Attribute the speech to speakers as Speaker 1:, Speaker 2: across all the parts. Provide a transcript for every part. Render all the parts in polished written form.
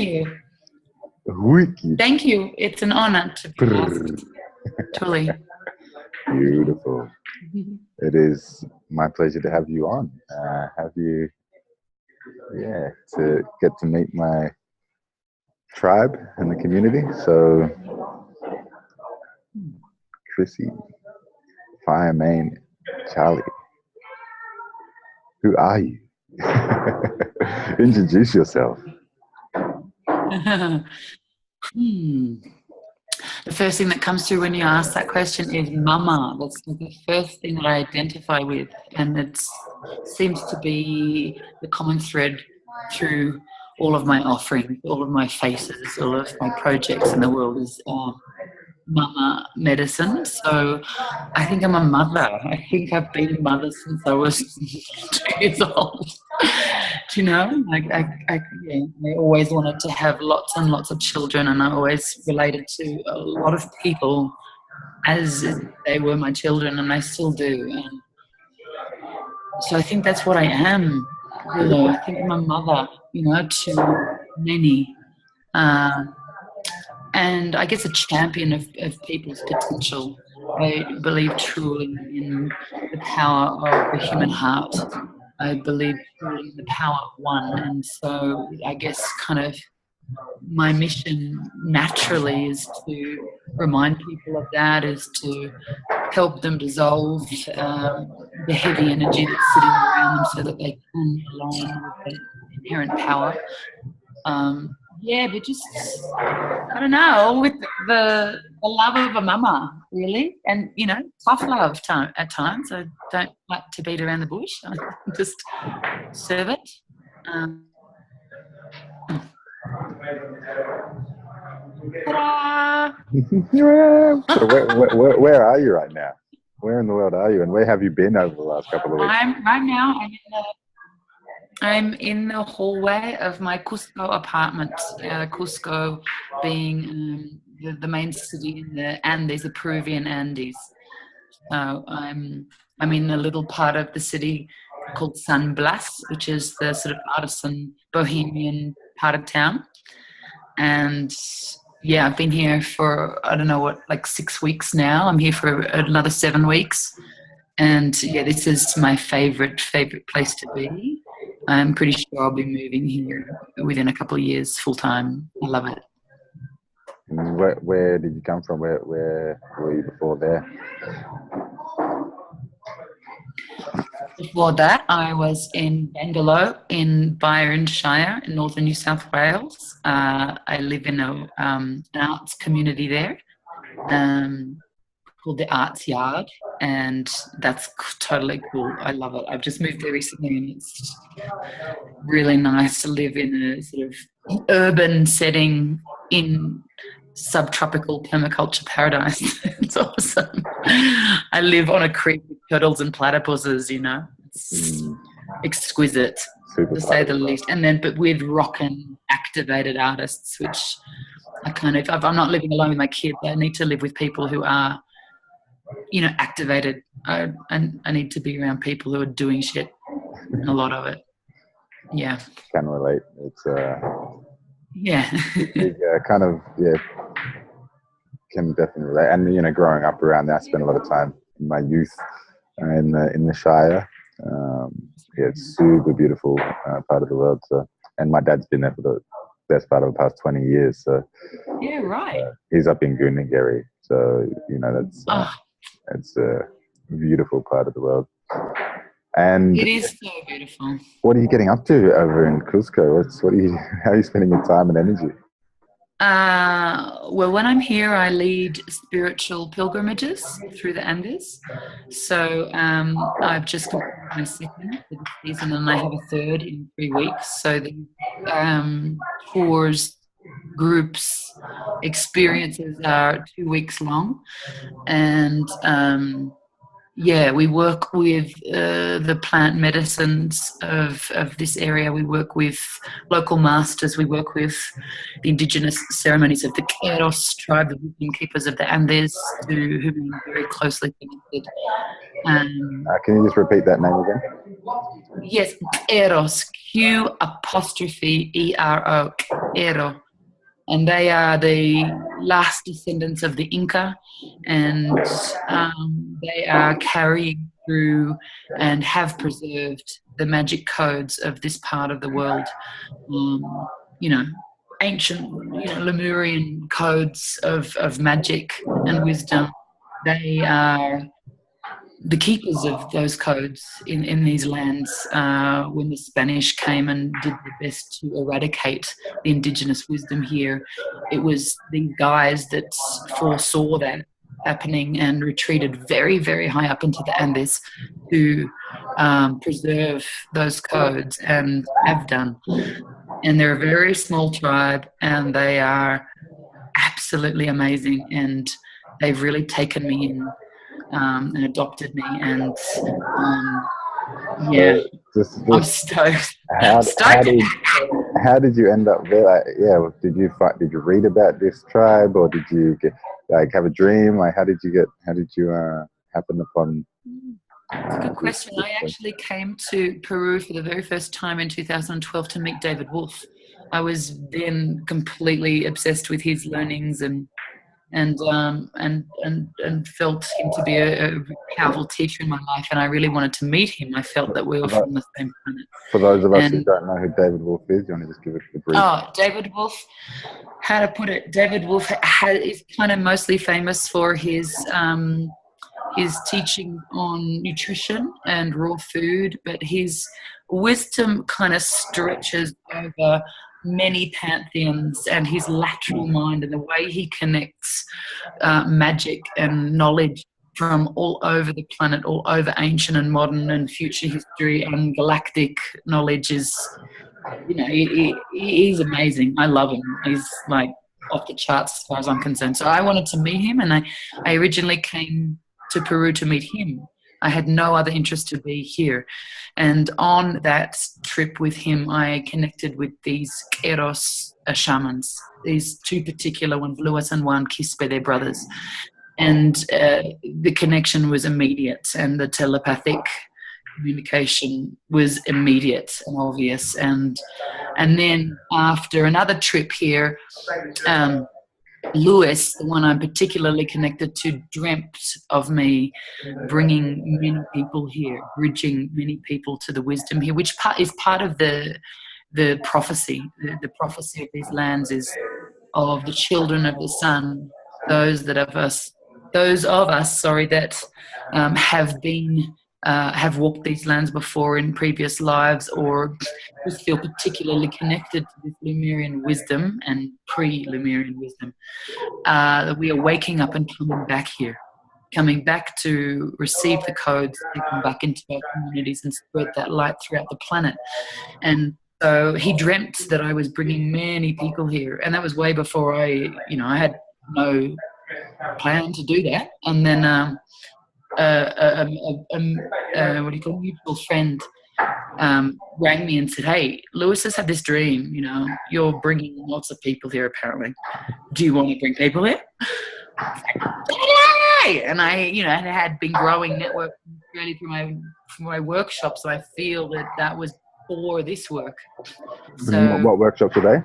Speaker 1: you.
Speaker 2: Wicked.
Speaker 1: Thank you. It's an honor to be asked. Truly.
Speaker 2: Beautiful. It is my pleasure to have you on. To get to meet my tribe and the community. So, Chrissy, Fireman, Charlie, who are you? Introduce yourself.
Speaker 1: The first thing that comes through when you ask that question is mama. That's the first thing that I identify with, and it seems to be the common thread through all of my offerings, all of my faces, all of my projects in the world is mama medicine. So I think I'm a mother. I think I've been a mother since I was 2 years old. Do you know? I always wanted to have lots and lots of children, and I always related to a lot of people as they were my children, and I still do. And so I think that's what I am. Really, I think I'm a mother, to many. And I guess a champion of people's potential. I believe truly in the power of the human heart. I believe truly in the power of one. And so I guess kind of my mission naturally is to remind people of that, is to help them dissolve the heavy energy that's sitting around them so that they can align with their inherent power. But just, I don't know, with the love of a mama, really. And, tough love at times. I don't like to beat around the bush. I just serve it.
Speaker 2: So where are you right now? Where in the world are you? And where have you been over the last couple of weeks?
Speaker 1: I'm in the hallway of my Cusco apartment. Cusco being the main city in the Andes, the Peruvian Andes. So I'm in a little part of the city called San Blas, which is the sort of artisan bohemian part of town. And I've been here for, 6 weeks now. I'm here for another 7 weeks. And this is my favorite place to be. I'm pretty sure I'll be moving here within a couple of years full time. I love it.
Speaker 2: Where did you come from? Where were you before there?
Speaker 1: Before that, I was in Bangalore in Byron Shire in northern New South Wales. I live in an arts community there called the Arts Yard, and that's totally cool. I love it. I've just moved there recently, and it's really nice to live in a sort of urban setting in subtropical permaculture paradise. It's awesome. I live on a creek with turtles and platypuses, It's exquisite, to say the least. And then, but with rockin' activated artists, which I'm not living alone with my kids. I need to live with people who are, activated. I need to be around people who are doing shit, and a lot of it. Yeah.
Speaker 2: Can relate. It's can definitely relate. And growing up around there, I spent a lot of time in my youth in the Shire. It's super beautiful part of the world. So, and my dad's been there for the best part of the past 20 years. So
Speaker 1: yeah, right.
Speaker 2: He's up in Goonageri, so that's it's a beautiful part of the world. And
Speaker 1: it is so beautiful.
Speaker 2: What are you getting up to over in Cusco? How are you spending your time and energy?
Speaker 1: Well, when I'm here, I lead spiritual pilgrimages through the Andes. So I've just completed my second for this season, and I have a third in 3 weeks. So the tours, groups, experiences are 2 weeks long, and we work with the plant medicines of this area. We work with local masters. We work with the indigenous ceremonies of the Queros tribe, the wisdom keepers of the Andes, who are very closely connected.
Speaker 2: Can you just repeat that name again?
Speaker 1: Yes, Eros, Q''Ero, Ero. And they are the last descendants of the Inca, and they are carrying through and have preserved the magic codes of this part of the world. You know, ancient, Lemurian codes of magic and wisdom. They are the keepers of those codes in these lands. When the Spanish came and did their best to eradicate the indigenous wisdom here, it was these guys that foresaw that happening and retreated very, very high up into the Andes to preserve those codes, and have done. And they're a very small tribe, and they are absolutely amazing, and they've really taken me in and adopted me, and yeah, I'm stoked.
Speaker 2: How did you end up there? Like, did you read about this tribe, or did you have a dream? Like, how did you happen upon?
Speaker 1: That's a good question. I actually came to Peru for the very first time in 2012 to meet David Wolfe. I was then completely obsessed with his learnings and felt him to be a powerful teacher in my life, and I really wanted to meet him. I felt that we were from the same planet.
Speaker 2: For those of us who don't know who David Wolfe is, you want to just give it a brief?
Speaker 1: Oh, David Wolfe, how to put it? David Wolfe is kind of mostly famous for his teaching on nutrition and raw food, but his wisdom kind of stretches over many pantheons, and his lateral mind and the way he connects magic and knowledge from all over the planet, all over ancient and modern and future history and galactic knowledge is, he's amazing. I love him. He's like off the charts as far as I'm concerned. So I wanted to meet him, and I originally came to Peru to meet him. I had no other interest to be here. And on that trip with him, I connected with these Eros shamans, these two particular ones, Luis and Juan Quispe, they're brothers. And the connection was immediate, and the telepathic communication was immediate and obvious. And then after another trip here, Luis, the one I'm particularly connected to, dreamt of me bringing many people here, bridging many people to the wisdom here, which is part of the prophecy. The prophecy of these lands is of the children of the sun, those of us that have walked these lands before in previous lives, or just feel particularly connected to this Lemurian wisdom and pre-Lemurian wisdom, that we are waking up and coming back to receive the codes, taking back into our communities and spread that light throughout the planet. And so he dreamt that I was bringing many people here, and that was way before I had no plan to do that. And then mutual friend rang me and said, "Hey, Lewis has had this dream, you're bringing lots of people here apparently. Do you want to bring people here?" And I had been growing network really through my workshops, so I feel that was for this work. So
Speaker 2: what workshops are they?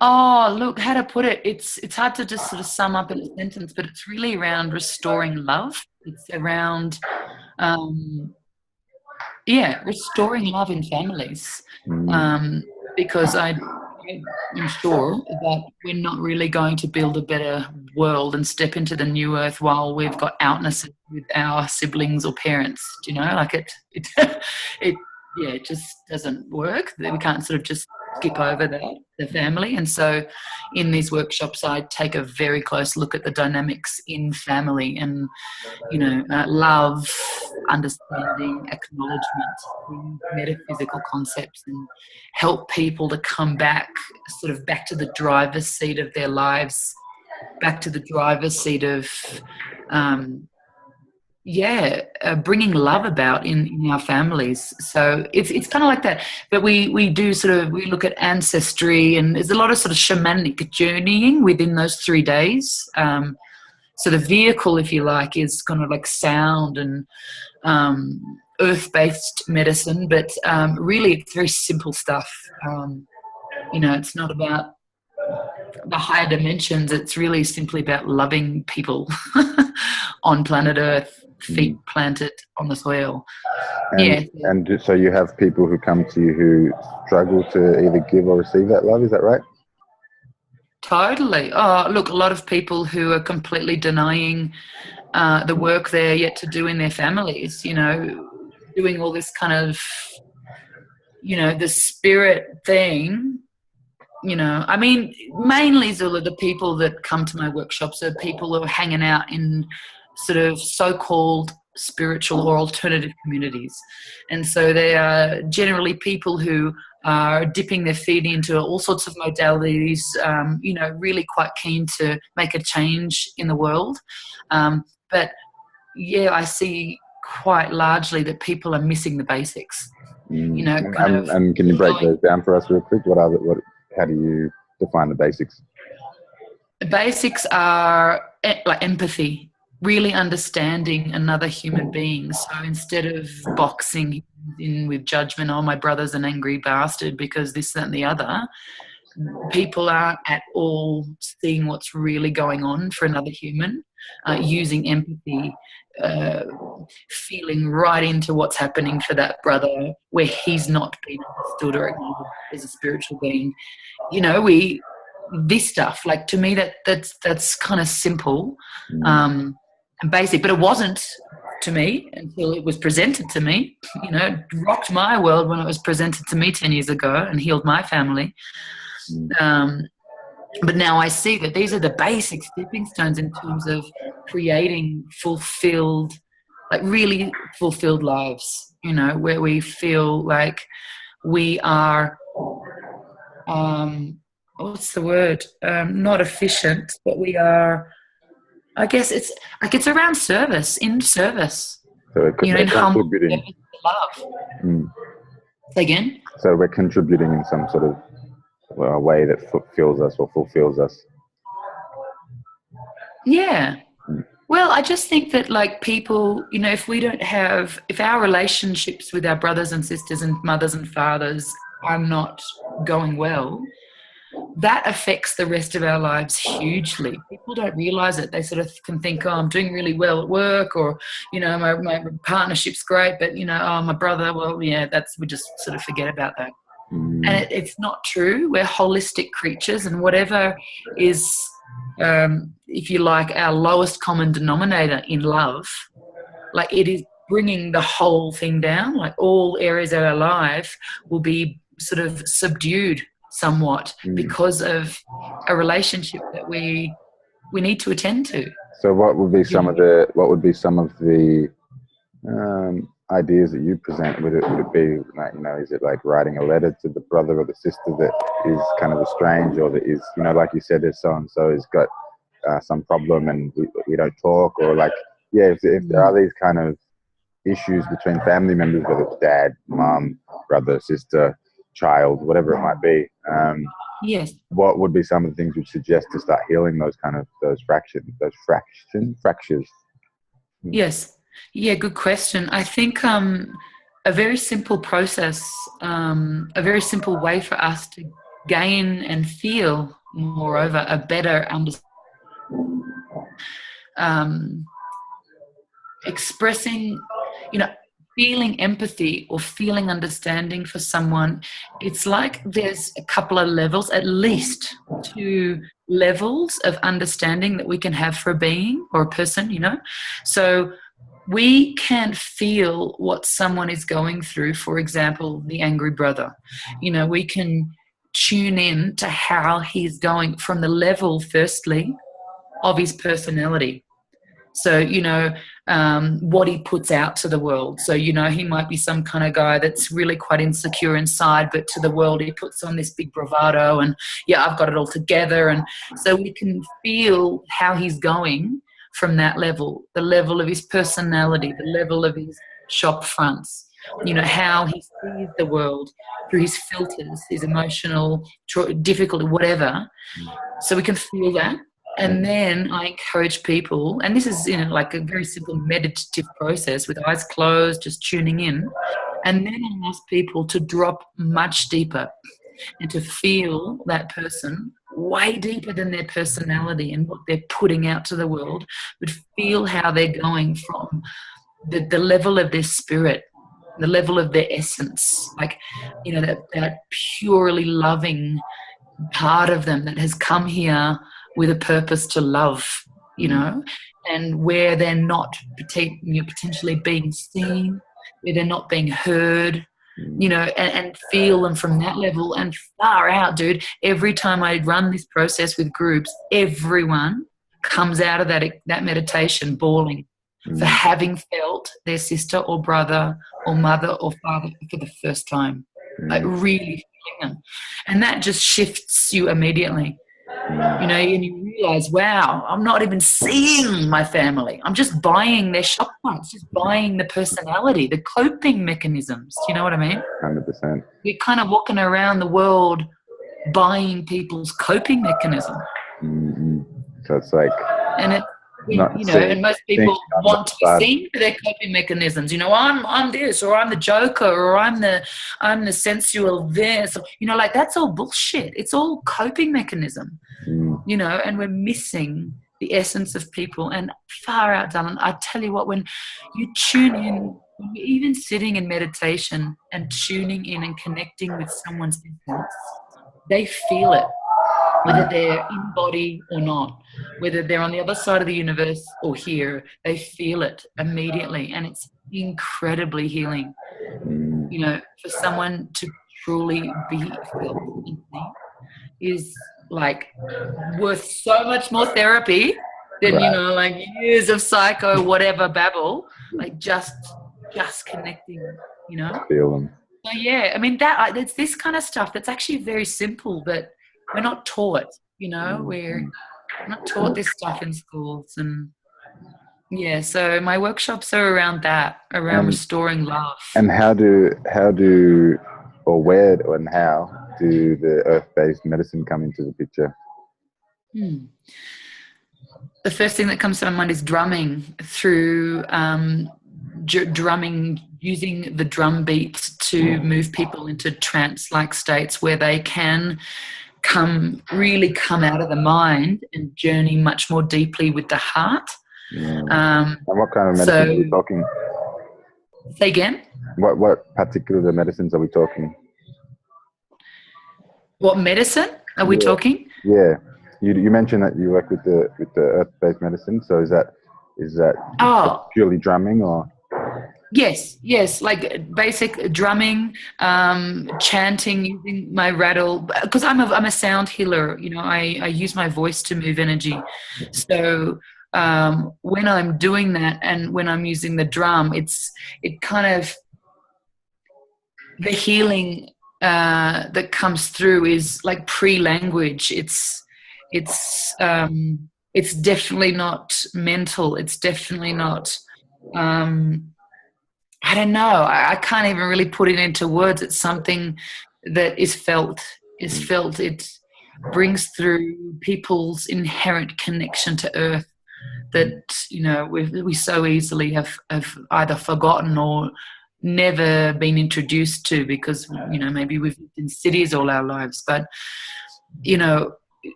Speaker 1: Oh, look, how to put it? It's hard to just sort of sum up in a sentence, but it's really around restoring love. It's around, restoring love in families. Because I'm sure that we're not really going to build a better world and step into the new earth while we've got outness with our siblings or parents. It just doesn't work. We can't sort of just skip over the family. And so in these workshops, I take a very close look at the dynamics in family and, love, understanding, acknowledgement, metaphysical concepts, and help people to come back to the driver's seat of their lives, back to the driver's seat of, bringing love about in our families. So it's kind of like that. But we look at ancestry, and there's a lot of sort of shamanic journeying within those 3 days. So the vehicle, if you like, is kind of like sound and earth-based medicine, but really it's very simple stuff. It's not about the higher dimensions. It's really simply about loving people on planet Earth, feet planted on the soil.
Speaker 2: And so you have people who come to you who struggle to either give or receive that love. Is that right?
Speaker 1: Totally. Oh, look, a lot of people who are completely denying the work they're yet to do in their families, doing all this kind of, the spirit thing. I mean, mainly, Zula, the people that come to my workshops are people who are hanging out in sort of so-called spiritual or alternative communities. And so they are generally people who are dipping their feet into all sorts of modalities, really quite keen to make a change in the world. But, I see quite largely that people are missing the basics.
Speaker 2: And can you break those down for us real quick? How do you define the basics?
Speaker 1: The basics are like empathy, really understanding another human being. So instead of boxing in with judgment, oh, my brother's an angry bastard because this, that, and the other, people aren't at all seeing what's really going on for another human, using empathy, feeling right into what's happening for that brother where he's not being understood or acknowledged as a spiritual being. This stuff, like, to me, that's kind of simple and basic, but it wasn't to me until it was presented to me. It rocked my world when it was presented to me 10 years ago and healed my family. But now I see that these are the basic stepping stones in terms of creating fulfilled, like really fulfilled lives, where we feel like we are, what's the word? Not efficient, but we are, I guess it's around service, in service.
Speaker 2: So
Speaker 1: in humble
Speaker 2: contributing.
Speaker 1: love. Say again?
Speaker 2: So we're contributing in some sort of way that fulfills us or fulfills us.
Speaker 1: Yeah. Well, I just think that, like, people, if our relationships with our brothers and sisters and mothers and fathers are not going well, that affects the rest of our lives hugely. People don't realize it. They sort of can think, oh, I'm doing really well at work, or, my partnership's great, but, oh, my brother, well, yeah, we just sort of forget about that. And it's not true. We're holistic creatures, and whatever is, if you like, our lowest common denominator in love, like, it is bringing the whole thing down. Like, all areas of our life will be sort of subdued somewhat because of a relationship that we need to attend to.
Speaker 2: So what would be some of the ideas that you present? Would it be like, is it like writing a letter to the brother or the sister that is kind of estranged, or that is, like you said, there's so and so has got some problem and we don't talk, or like, if there are these kind of issues between family members, whether it's dad, mum, brother, sister, child, whatever it might be,
Speaker 1: yes,
Speaker 2: what would be some of the things you'd suggest to start healing those fractures?
Speaker 1: Yes. Yeah, good question. I think a very simple process, a very simple way for us to gain and feel, moreover, a better understanding, expressing, feeling empathy or feeling understanding for someone. It's like there's a couple of levels, at least 2 levels of understanding that we can have for a being or a person, So we can feel what someone is going through. For example, the angry brother. We can tune in to how he's going from the level, firstly, of his personality. So, what he puts out to the world. So, he might be some kind of guy that's really quite insecure inside, but to the world he puts on this big bravado and, I've got it all together. And so we can feel how he's going from that level, the level of his personality, the level of his shop fronts, how he sees the world through his filters, his emotional difficulty, whatever. So we can feel that. And then I encourage people, and this is like a very simple meditative process with eyes closed, just tuning in. And then I ask people to drop much deeper and to feel that person way deeper than their personality and what they're putting out to the world, but feel how they're going from the level of their spirit, the level of their essence, like, that purely loving part of them that has come here with a purpose to love, and where they're not potentially being seen, where they're not being heard, and feel them from that level. And far out, dude, every time I run this process with groups, everyone comes out of that meditation bawling for having felt their sister or brother or mother or father for the first time, like really feeling them. And that just shifts you immediately. And you realize, wow, I'm not even seeing my family. I'm just buying their shop fronts, just buying the personality, the coping mechanisms. Do you know what I mean?
Speaker 2: 100%.
Speaker 1: We're kind of walking around the world buying people's coping mechanism.
Speaker 2: So it's like,
Speaker 1: and and most people want to be seen for their coping mechanisms. I'm this, or I'm the joker, or I'm the sensual this. Like, that's all bullshit. It's all coping mechanism. And we're missing the essence of people. And far out, darling, I tell you what, when you tune in, when you're even sitting in meditation and tuning in and connecting with someone's essence, they feel it. Whether they're in body or not, whether they're on the other side of the universe or here, they feel it immediately. And it's incredibly healing, for someone to truly be felt in me is like worth so much more therapy than, like years of psycho, whatever babble, like just connecting,
Speaker 2: Feel them.
Speaker 1: So yeah, I mean, it's this kind of stuff that's actually very simple, but we're not taught, we're not taught this stuff in schools. And yeah, so my workshops are around that, around restoring love.
Speaker 2: And how do or where and how do the earth-based medicine come into the picture?
Speaker 1: The first thing that comes to my mind is drumming, through drumming, using the drum beats to move people into trance-like states where they can come out of the mind and journey much more deeply with the heart.
Speaker 2: And what kind of medicine are we talking?
Speaker 1: Say again?
Speaker 2: What particular medicines are we talking?
Speaker 1: What medicine are we talking?
Speaker 2: Yeah, you mentioned that you work with the earth-based medicine. So is that purely drumming or? Yes, like basic drumming, chanting, using my rattle, because I'm a sound healer. I use my voice to move energy. So when I'm doing that and when I'm using the drum, it kind of, the healing that comes through is like pre-language. It's definitely not mental. It's definitely not. I don't know. I can't even really put it into words. It's something that is felt. It brings through people's inherent connection to earth that, we so easily have either forgotten or never been introduced to because, maybe we've lived in cities all our lives. But,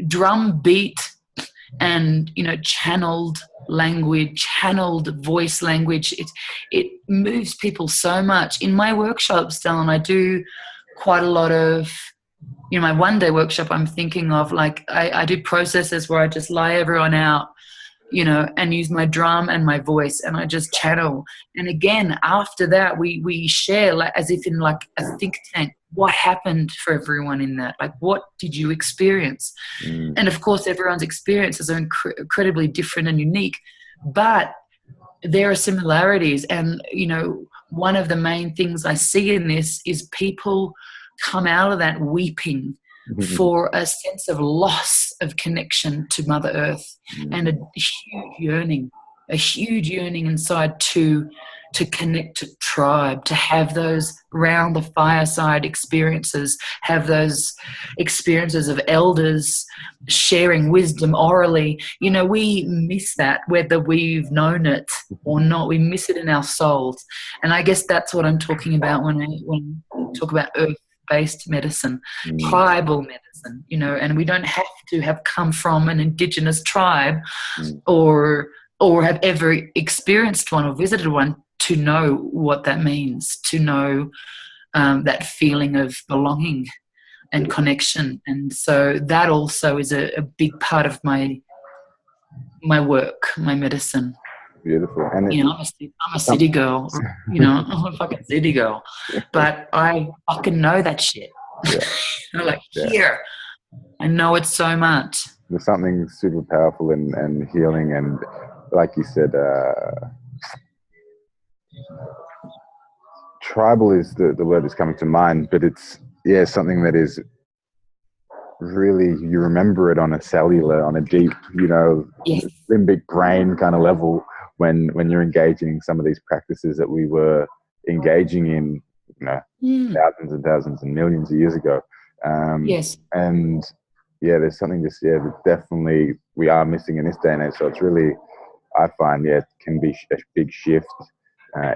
Speaker 2: drum beat and, channeled language, channeled voice language, it moves people so much. In my workshops, Dylan, I do quite a lot of, my one-day workshop, I'm thinking of, like, I do processes where I just lie everyone out, and use my drum and my voice, and I just channel. And again, after that, we share, like, as if in like a think tank, what happened for everyone in that, like, what did you experience? And of course, everyone's experiences are incredibly different and unique, but there are similarities. And, one of the main things I see in this is people come out of that weeping for a sense of loss of connection to Mother Earth and a huge yearning.
Speaker 1: a huge yearning inside to connect to tribe, to have those round the fireside experiences, have those experiences of elders sharing wisdom orally. You know, we miss that, whether we've known it or not. We miss it in our souls. And I guess that's what I'm talking about when I talk about earth-based medicine, tribal medicine, you know, and we don't have to have come from an indigenous tribe or have ever experienced one or visited one to know what that means, to know that feeling of belonging and connection. And so that also is a big part of my work, my medicine.
Speaker 2: Beautiful. And
Speaker 1: you know, I'm a city girl, you know, I'm a fucking city girl, but I fucking know that shit.
Speaker 2: Yeah.
Speaker 1: You know, like here, I know it so much.
Speaker 2: There's something super powerful and healing, and like you said, tribal is the word that's coming to mind, but it's something that is really, you remember it on a cellular, on a deep, you know, limbic brain kind of level when you're engaging in some of these practices that we were engaging in, you know, thousands and thousands and millions of years ago. And there's something that definitely we are missing in this day and age. So it's really, I find, it can be a big shift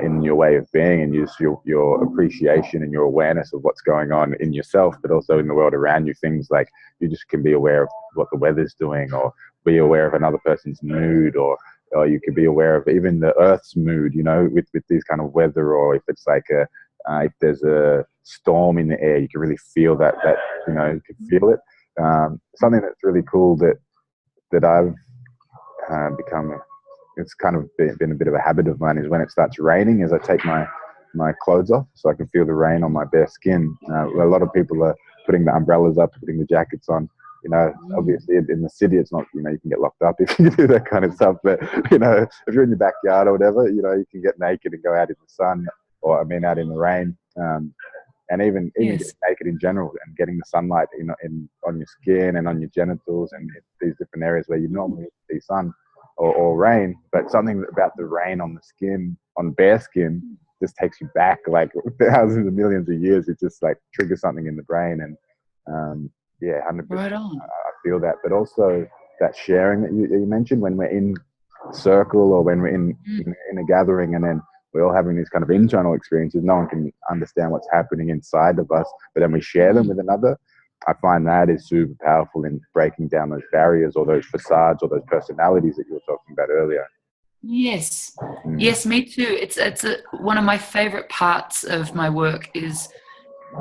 Speaker 2: in your way of being, and use your appreciation and your awareness of what's going on in yourself, but also in the world around you. Things like you just can be aware of what the weather's doing, or be aware of another person's mood, or you could be aware of even the Earth's mood, you know, with these kind of weather, or if it's like if there's a storm in the air, you can really feel that you know, you can feel it. Something that's really cool that I've become, it's kind of been a bit of a habit of mine, is when it starts raining, is I take my clothes off so I can feel the rain on my bare skin. A lot of people are putting the umbrellas up, putting the jackets on. You know, obviously in the city, it's not, you know, you can get locked up if you do that kind of stuff. But, you know, if you're in your backyard or whatever, you know, you can get naked and go out in the sun, or out in the rain. And even getting naked in general, and getting the sunlight, you know, on your skin and on your genitals, and these different areas where you normally see sun or rain. But something about the rain on the skin, on bare skin, just takes you back like thousands of millions of years. It just like triggers something in the brain. And 100%.
Speaker 1: Right on.
Speaker 2: I feel that. But also that sharing that you mentioned, when we're in a circle, or when we're in a gathering, and then we're all having these kind of internal experiences, no one can understand what's happening inside of us, but then we share them with another. I find that is super powerful in breaking down those barriers, or those facades, or those personalities that you were talking about earlier.
Speaker 1: Yes. Yes, me too. It's one of my favorite parts of my work is,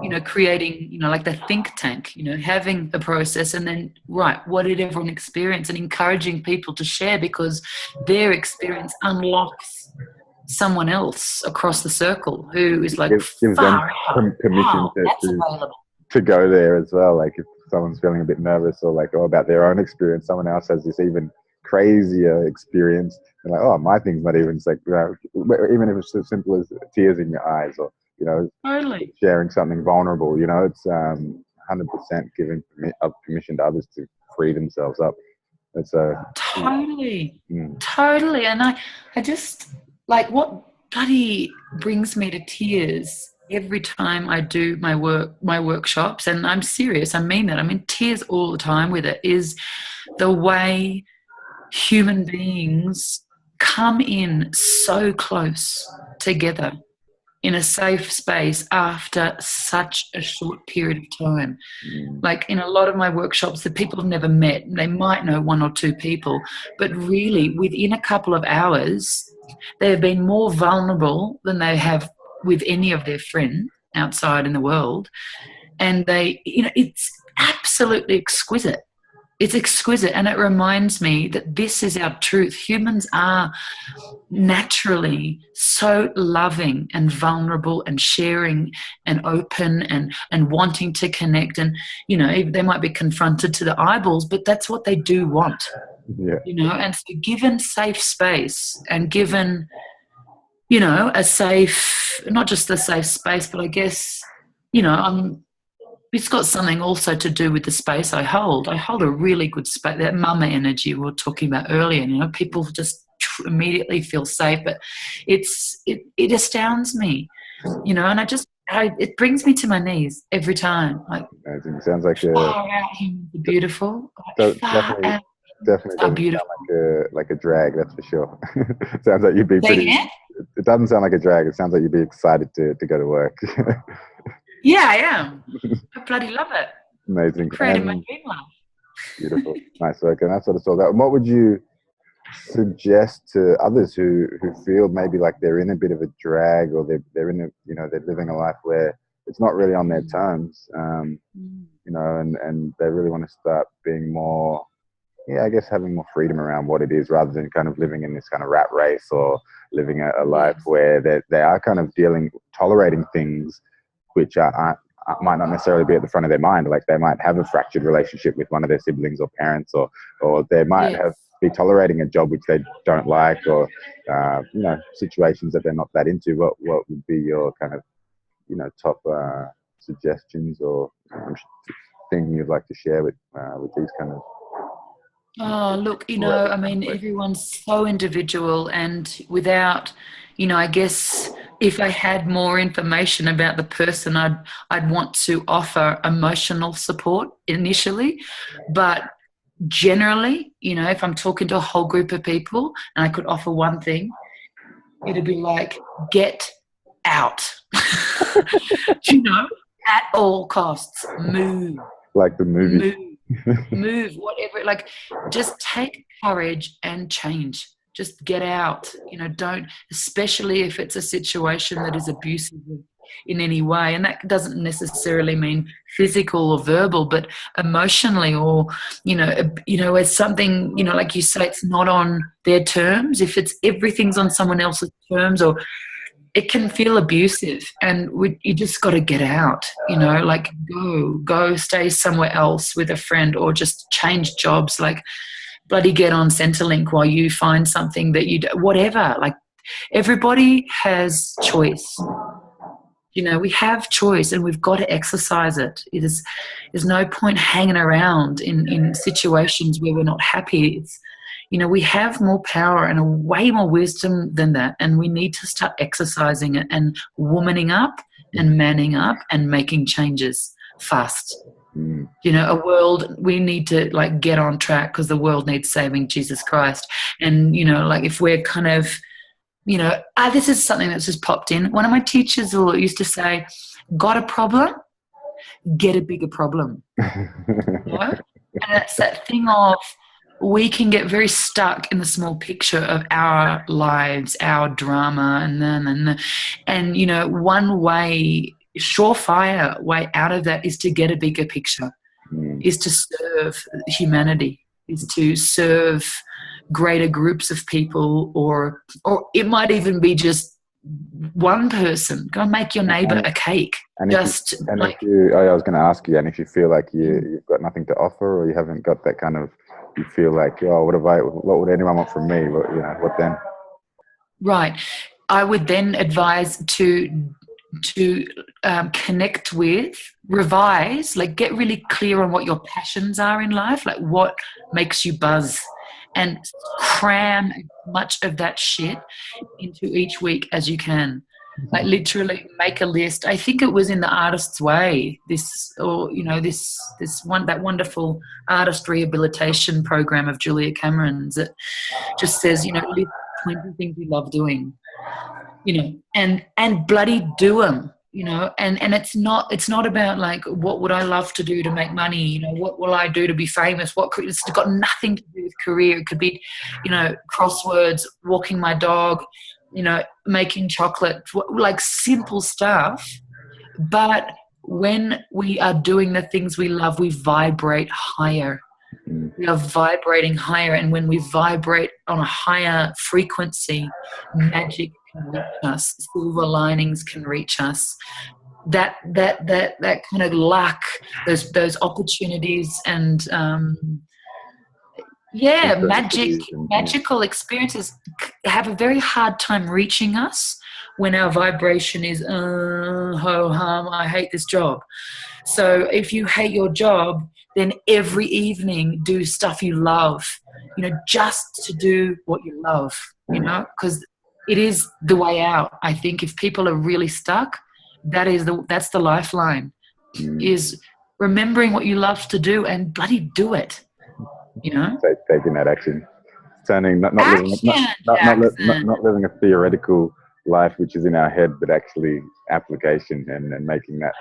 Speaker 1: you know, creating, you know, like the think tank, you know, having a process, and then, what did everyone experience, and encouraging people to share, because their experience unlocks someone else across the circle who is like,
Speaker 2: gives them permission to go there as well. Like if someone's feeling a bit nervous, or like, about their own experience, someone else has this even crazier experience, and like, my thing's not even, like, you know, even if it's as simple as tears in your eyes, or, you know,
Speaker 1: totally
Speaker 2: sharing something vulnerable, you know, it's 100% giving permission to others to free themselves up. It's
Speaker 1: totally. And I just, like, what bloody brings me to tears every time I do my workshops, and I'm serious, I mean that, I'm in tears all the time with it, is the way human beings come in so close together in a safe space after such a short period of time. Like in a lot of my workshops, the people have never met. They might know one or two people, but really within a couple of hours, they have been more vulnerable than they have with any of their friends outside in the world. And they, you know, it's absolutely exquisite. It's exquisite, and it reminds me that this is our truth. Humans are naturally so loving and vulnerable and sharing and open and wanting to connect. And, you know, they might be confronted to the eyeballs, but that's what they do want.
Speaker 2: Yeah.
Speaker 1: You know, and so given safe space, and given, you know, a safe, not just a safe space, but I guess, you know, it's got something also to do with the space I hold. I hold a really good space, that mama energy we were talking about earlier. You know, people just immediately feel safe. But it astounds me, you know, and it brings me to my knees every time. Like,
Speaker 2: Amazing. Sounds like
Speaker 1: far out humans are beautiful.
Speaker 2: so
Speaker 1: Far
Speaker 2: definitely
Speaker 1: out
Speaker 2: definitely
Speaker 1: are
Speaker 2: doesn't
Speaker 1: beautiful.
Speaker 2: sound like a drag, that's for sure. Sounds like you'd be
Speaker 1: Say
Speaker 2: pretty.
Speaker 1: again?
Speaker 2: It doesn't sound like a drag. It sounds like you'd be excited to go to work.
Speaker 1: Yeah, I am. I bloody love it.
Speaker 2: Amazing.
Speaker 1: Creating my
Speaker 2: And
Speaker 1: dream life.
Speaker 2: beautiful. Nice work. And that's what it's all about. And what would you suggest to others who feel maybe like they're in a bit of a drag, or they're in a, you know, they're living a life where it's not really on their terms, you know, and they really want to start being more, yeah, I guess having more freedom around what it is, rather than kind of living in this kind of rat race, or living a life where they are kind of tolerating things which might not necessarily be at the front of their mind. Like they might have a fractured relationship with one of their siblings or parents, or they might be tolerating a job which they don't like, or you know, situations that they're not that into. What would be your kind of, you know, top suggestions or thing you'd like to share with these kind of?
Speaker 1: Oh, look, you know, I mean, everyone's so individual, and without, you know, I guess if I had more information about the person, I'd want to offer emotional support initially, but generally, you know, if I'm talking to a whole group of people and I could offer one thing, it'd be like, get out. You know, at all costs, move.
Speaker 2: Like the movie.
Speaker 1: Move, whatever. Like, just take courage and change. Just get out. You know, don't, especially if it's a situation that is abusive in any way. And that doesn't necessarily mean physical or verbal, but emotionally, or, you know, as something, you know, like you say, it's not on their terms. If everything's on someone else's terms, or it can feel abusive, and you just got to get out, you know, like go stay somewhere else with a friend, or just change jobs, like bloody get on Centrelink while you find something that you do, whatever. Like, everybody has choice. You know, we have choice, and we've got to exercise it. There's no point hanging around in situations where we're not happy. It's, you know, we have more power and a way more wisdom than that, and we need to start exercising it and womaning up and manning up and making changes fast. You know, we need to like get on track, because the world needs saving, Jesus Christ. And, you know, like if we're kind of, you know, this is something that's just popped in. One of my teachers used to say, got a problem? Get a bigger problem. You know? And that's that thing of, we can get very stuck in the small picture of our lives, our drama, and you know, one way, surefire way out of that is to get a bigger picture, is to serve humanity, is to serve greater groups of people, or it might even be just one person. Go and make your neighbour a cake.
Speaker 2: I was going to ask you, and if you feel like you've got nothing to offer, or you haven't got that kind of, you feel like, oh, what would anyone want from me? What then? Right.
Speaker 1: I would then advise to connect with, revise, like get really clear on what your passions are in life, like what makes you buzz, and cram as much of that shit into each week as you can. Like literally make a list. I think it was in The Artist's Way, that wonderful artist rehabilitation program of Julia Cameron's, that just says, you know, list 20 things you love doing, you know, and bloody do them, you know, and it's not about like, what would I love to do to make money, you know, what will I do to be famous, it's got nothing to do with career. It could be, you know, crosswords, walking my dog, you know, making chocolate, like simple stuff. But when we are doing the things we love, we vibrate higher. We are vibrating higher, and when we vibrate on a higher frequency, magic can reach us, silver linings can reach us. That kind of luck, those opportunities, and magical experiences have a very hard time reaching us when our vibration is ho hum, I hate this job. So if you hate your job, then every evening do stuff you love, just to do what you love, because it is the way out. I think if people are really stuck, that's the lifeline, is remembering what you love to do and bloody do it,
Speaker 2: Taking that action, turning not living not living a theoretical life which is in our head, but actually application and making that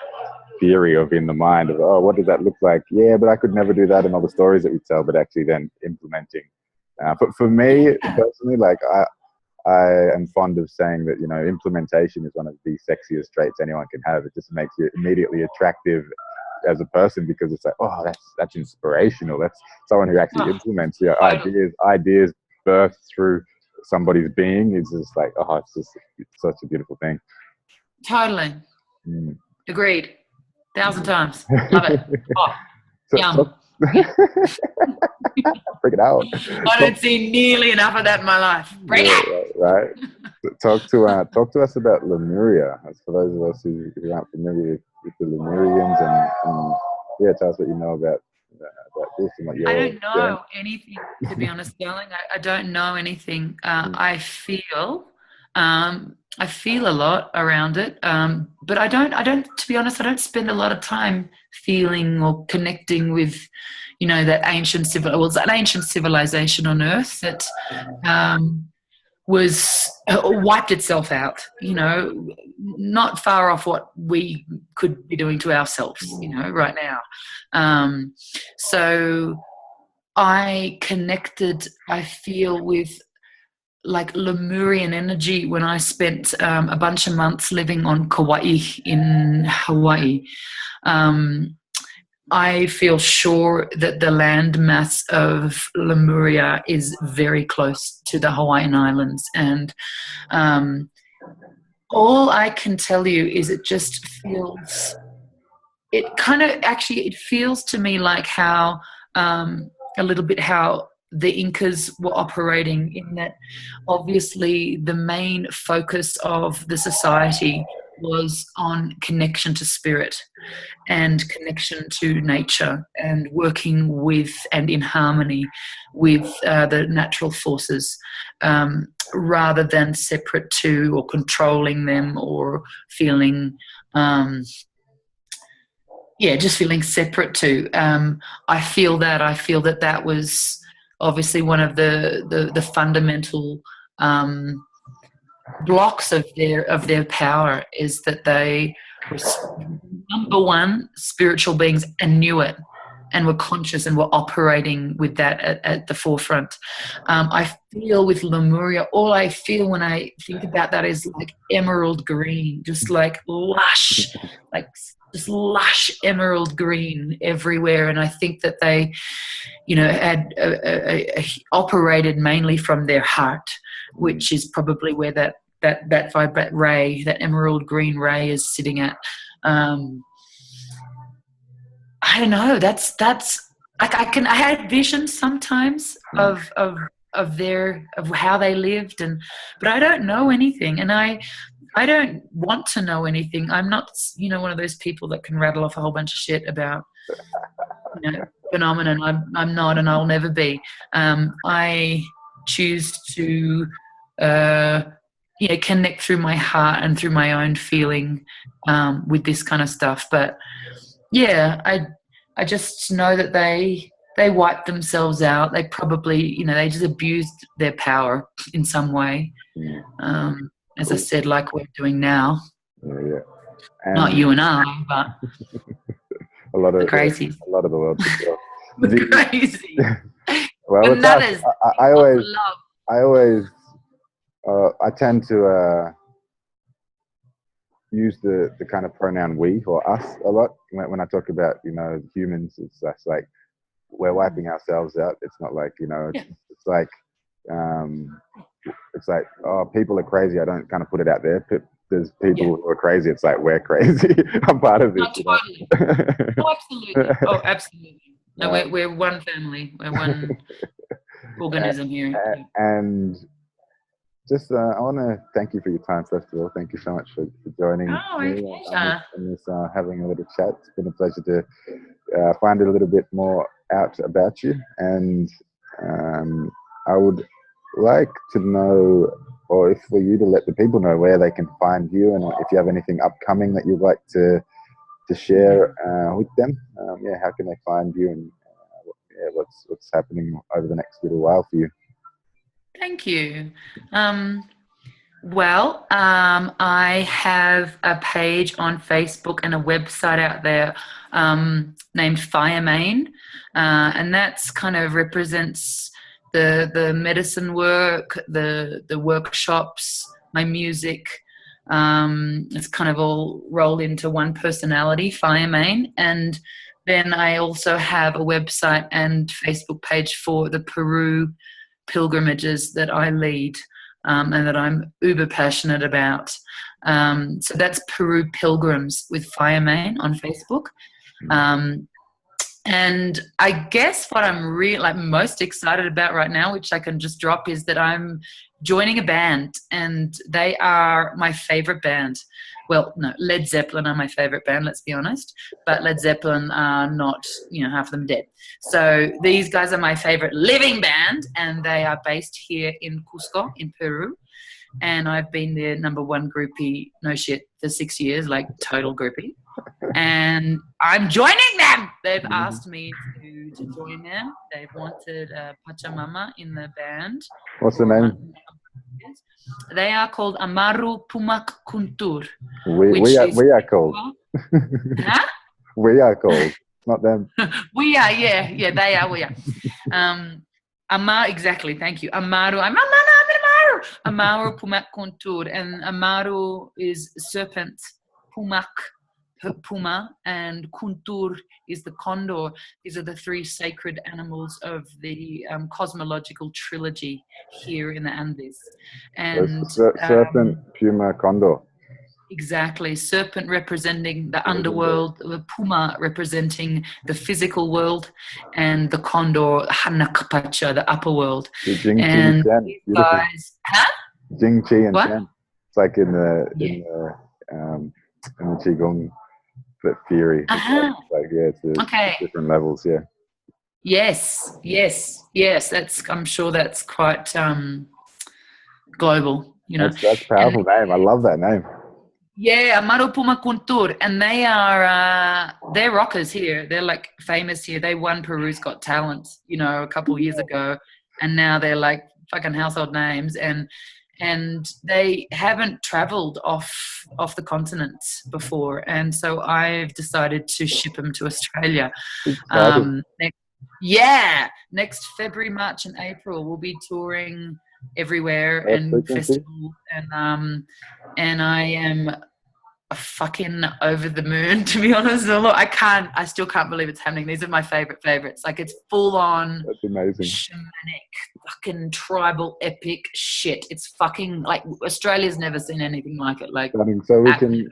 Speaker 2: theory of in the mind of, oh, what does that look like? Yeah, but I could never do that, and all the stories that we tell, but actually then implementing. But for me personally, like I am fond of saying that, implementation is one of the sexiest traits anyone can have. It just makes you immediately attractive as a person, because it's like, oh, that's inspirational. That's someone who actually implements ideas birthed through somebody's being. Is just like, it's such a beautiful thing.
Speaker 1: Totally. Agreed. 1,000 times. Love it. Yum.
Speaker 2: Bring it out.
Speaker 1: I don't see nearly enough of that in my life. Bring it.
Speaker 2: Right. Talk to us about Lemuria. As for those of us who aren't familiar with the Lemurians, and tell us what you know about this and what you're.
Speaker 1: I don't know anything, to be honest, darling. I don't know anything. I feel a lot around it, but I don't. To be honest, I don't spend a lot of time feeling or connecting with, that ancient civilization on Earth that was wiped itself out. Not far off what we could be doing to ourselves, right now. So I connected, I feel, with like Lemurian energy when I spent a bunch of months living on Kauai in Hawaii. I feel sure that the landmass of Lemuria is very close to the Hawaiian Islands, and all I can tell you is it just feels, it feels to me like how a little bit how the Incas were operating, in that obviously the main focus of the society was on connection to spirit and connection to nature, and working with and in harmony with the natural forces, rather than separate to or controlling them, or feeling just feeling separate to. I feel that was obviously one of the fundamental blocks of their power, is that they were, number one, spiritual beings and knew it, and were conscious and were operating with that at the forefront. I feel with Lemuria, all I feel when I think about that is like emerald green, just like lush, like just lush emerald green everywhere. And I think that they, had operated mainly from their heart, which is probably where that ray, that emerald green ray, is sitting at. I don't know. That's like I had visions sometimes of how they lived, but I don't know anything, and I don't want to know anything. I'm not, one of those people that can rattle off a whole bunch of shit about, phenomenon. I'm not, and I'll never be. I choose to, connect through my heart and through my own feeling with this kind of stuff. But yeah, I just know that they wiped themselves out. They probably, they just abused their power in some way. As I said, like we're doing now.
Speaker 2: And
Speaker 1: not you and I, but
Speaker 2: a lot of
Speaker 1: crazy.
Speaker 2: A lot of the world.
Speaker 1: Crazy.
Speaker 2: Well, I tend to use the kind of pronoun we or us a lot when I talk about humans. It's just like we're wiping ourselves out. It's not like it's like oh, people are crazy. I don't kind of put it out there. There's people who are crazy. It's like we're crazy. I'm part of it.
Speaker 1: Totally. Absolutely. Oh, absolutely. No, we're one family. We're one organism here.
Speaker 2: And just I want to thank you for your time, first of all. Thank you so much for joining
Speaker 1: Oh, my
Speaker 2: me
Speaker 1: pleasure.
Speaker 2: on this having a little chat. It's been a pleasure to find a little bit more out about you, and I would like to know, or if for you to let the people know where they can find you, and if you have anything upcoming that you'd like to share with them. Yeah, how can they find you, and what's happening over the next little while for you?
Speaker 1: Thank you. Well, I have a page on Facebook and a website out there named Firemain, and that's kind of represents the medicine work, the workshops, my music. It's kind of all rolled into one personality, Firemain, and then I also have a website and Facebook page for the Peru pilgrimages that I lead. And that I'm uber passionate about. So that's Peru Pilgrims with Firemain on Facebook. And I guess what I'm really most excited about right now, which I can just drop, is that I'm joining a band, and they are my favorite band. Well, no, Led Zeppelin are my favorite band, let's be honest, but Led Zeppelin are not, half of them dead. So these guys are my favorite living band, and they are based here in Cusco in Peru. And I've been their number one groupie, no shit, for 6 years, like total groupie. And I'm joining them. They've asked me to join them. They've wanted Pachamama in the band.
Speaker 2: What's the name?
Speaker 1: They are called Amaru Pumak Kuntur.
Speaker 2: We are called.
Speaker 1: Huh?
Speaker 2: We are called, not them.
Speaker 1: We are, yeah, they are, we are. Exactly, thank you. Amaru Pumak Kuntur, and Amaru is serpent, Pumak, puma, and Kuntur is the condor. These are the three sacred animals of the cosmological trilogy here in the Andes. And
Speaker 2: serpent, puma, condor.
Speaker 1: Exactly. Serpent representing the underworld, the puma representing the physical world, and the condor, Hanakpacha, the upper world.
Speaker 2: And
Speaker 1: guys, huh?
Speaker 2: Jing, Chi, and
Speaker 1: what?
Speaker 2: Chen. It's like in the Qigong theory. It's different levels. Yeah.
Speaker 1: Yes. I'm sure that's quite global.
Speaker 2: That's a powerful name. I love that name.
Speaker 1: Yeah, Amaru Puma Kuntur, and they are they're rockers here. They're like famous here. They won Peru's Got Talent, a couple years ago, and now they're like fucking household names. And they haven't traveled off the continent before, and so I've decided to ship them to Australia. Next February, March, and April we'll be touring everywhere and festivals, and I am fucking over the moon, to be honest. I still can't believe it's happening. These are my favorites. Like, it's full on.
Speaker 2: That's amazing.
Speaker 1: Shamanic, fucking tribal, epic shit. It's fucking like Australia's never seen anything like it. Like,
Speaker 2: so we can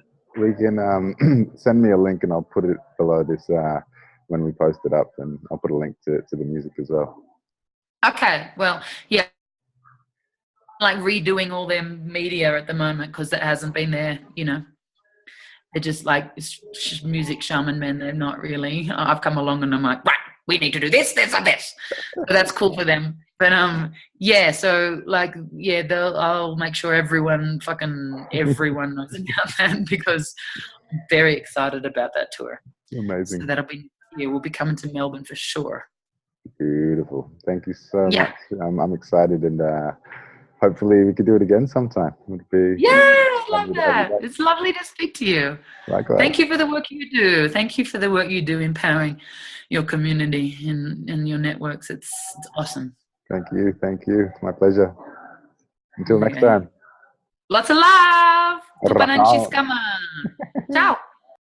Speaker 2: send me a link, and I'll put it below this when we post it up, and I'll put a link to the music as well.
Speaker 1: Okay, well, yeah. Like redoing all their media at the moment because it hasn't been there, They're just like music shaman men. They're not really. I've come along and I'm like, right, we need to do this, this, and this. So that's cool for them. But so I'll make sure everyone knows about that because I'm very excited about that tour.
Speaker 2: Amazing.
Speaker 1: So we'll be coming to Melbourne for sure.
Speaker 2: Beautiful. Thank you so much. I'm excited, and hopefully we could do it again sometime.
Speaker 1: I love that. It's lovely to speak to you.
Speaker 2: Likewise.
Speaker 1: Thank you for the work you do. Thank you for the work you do empowering your community and your networks. It's awesome.
Speaker 2: Thank you. It's my pleasure. Until next time.
Speaker 1: Lots of love. Ciao.